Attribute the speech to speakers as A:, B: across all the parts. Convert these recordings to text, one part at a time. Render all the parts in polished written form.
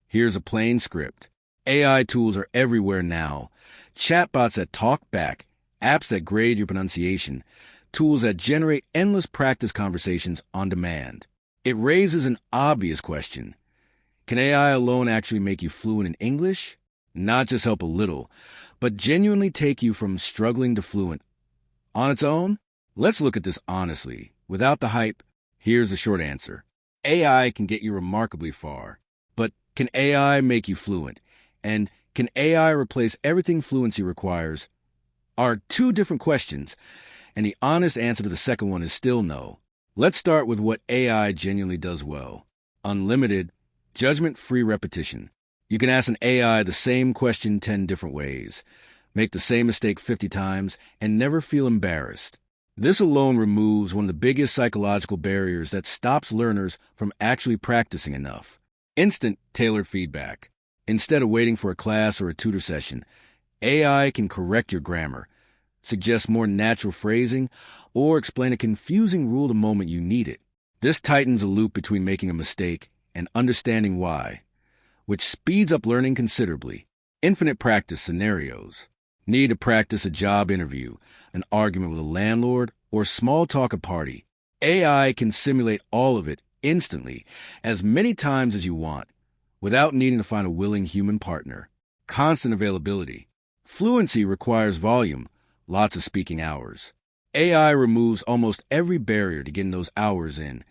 A: Here's a plain script. AI tools are everywhere now. Chatbots that talk back, apps that grade your pronunciation, tools that generate endless practice conversations on demand. It raises an obvious question. Can AI alone actually make you fluent in English? Not just help a little, but genuinely take you from struggling to fluent. On its own? Let's look at this honestly. Without the hype, here's the short answer. AI can get you remarkably far. But can AI make you fluent? And can AI replace everything fluency requires? Are two different questions, and the honest answer to the second one is still no. Let's start with what AI genuinely does well. Unlimited, judgment-free repetition. You can ask an AI the same question 10 different ways, make the same mistake 50 times, and never feel embarrassed. This alone removes one of the biggest psychological barriers that stops learners from actually practicing enough. Instant, tailored feedback. Instead of waiting for a class or a tutor session, AI can correct your grammar, suggest more natural phrasing, or explain a confusing rule the moment you need it. This tightens the loop between making a mistake and understanding why, which speeds up learning considerably. Infinite practice scenarios. Need to practice a job interview, an argument with a landlord, or small talk at a party. AI can simulate all of it instantly, as many times as you want, without needing to find a willing human partner. Constant availability. Fluency requires volume, lots of speaking hours. AI removes almost every barrier to getting those hours in,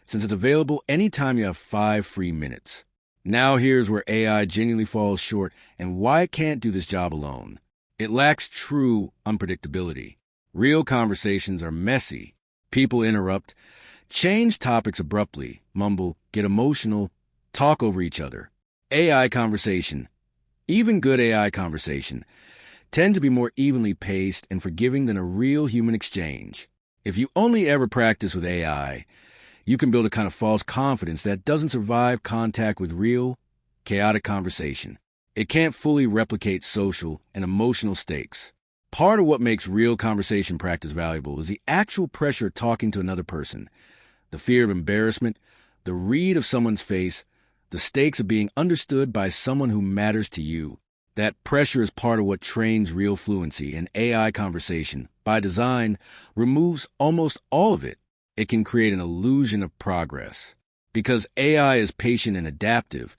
A: since it's available anytime you have 5 free minutes. Now here's where AI genuinely falls short and why it can't do this job alone. It lacks true unpredictability. Real conversations are messy. People interrupt, change topics abruptly, mumble, get emotional, talk over each other. AI conversation, even good AI conversation, tend to be more evenly paced and forgiving than a real human exchange. If you only ever practice with AI, you can build a kind of false confidence that doesn't survive contact with real, chaotic conversation. It can't fully replicate social and emotional stakes. Part of what makes real conversation practice valuable is the actual pressure of talking to another person, the fear of embarrassment, the read of someone's face, the stakes of being understood by someone who matters to you. That pressure is part of what trains real fluency, and AI conversation, by design, removes almost all of it. It can create an illusion of progress. Because AI is patient and adaptive,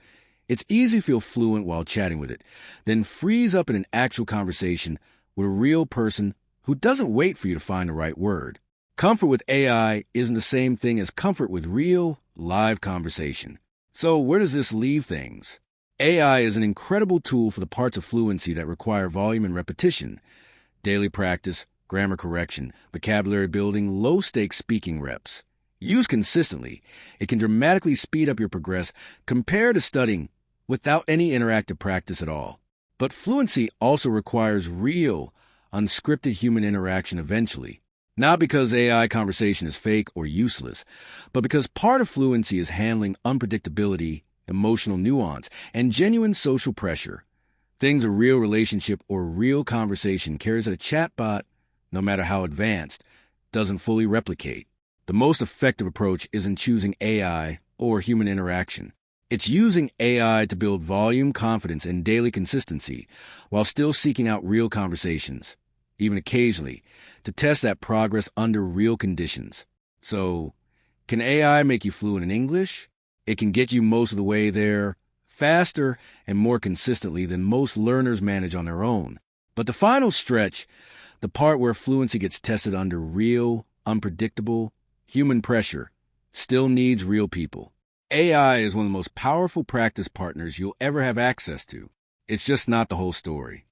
A: it's easy to feel fluent while chatting with it, then freeze up in an actual conversation with a real person who doesn't wait for you to find the right word. Comfort with AI isn't the same thing as comfort with real, live conversation. So where does this leave things? AI is an incredible tool for the parts of fluency that require volume and repetition. Daily practice, grammar correction, vocabulary building, low-stakes speaking reps. Used consistently, it can dramatically speed up your progress compared to studying without any interactive practice at all. But fluency also requires real, unscripted human interaction eventually. Not because AI conversation is fake or useless, but because part of fluency is handling unpredictability, emotional nuance, and genuine social pressure. Things a real relationship or real conversation carries that a chatbot, no matter how advanced, doesn't fully replicate. The most effective approach isn't choosing AI or human interaction. It's using AI to build volume, confidence, and daily consistency while still seeking out real conversations, even occasionally, to test that progress under real conditions. So, can AI make you fluent in English? It can get you most of the way there faster and more consistently than most learners manage on their own. But the final stretch, the part where fluency gets tested under real, unpredictable, human pressure, still needs real people. AI is one of the most powerful practice partners you'll ever have access to. It's just not the whole story.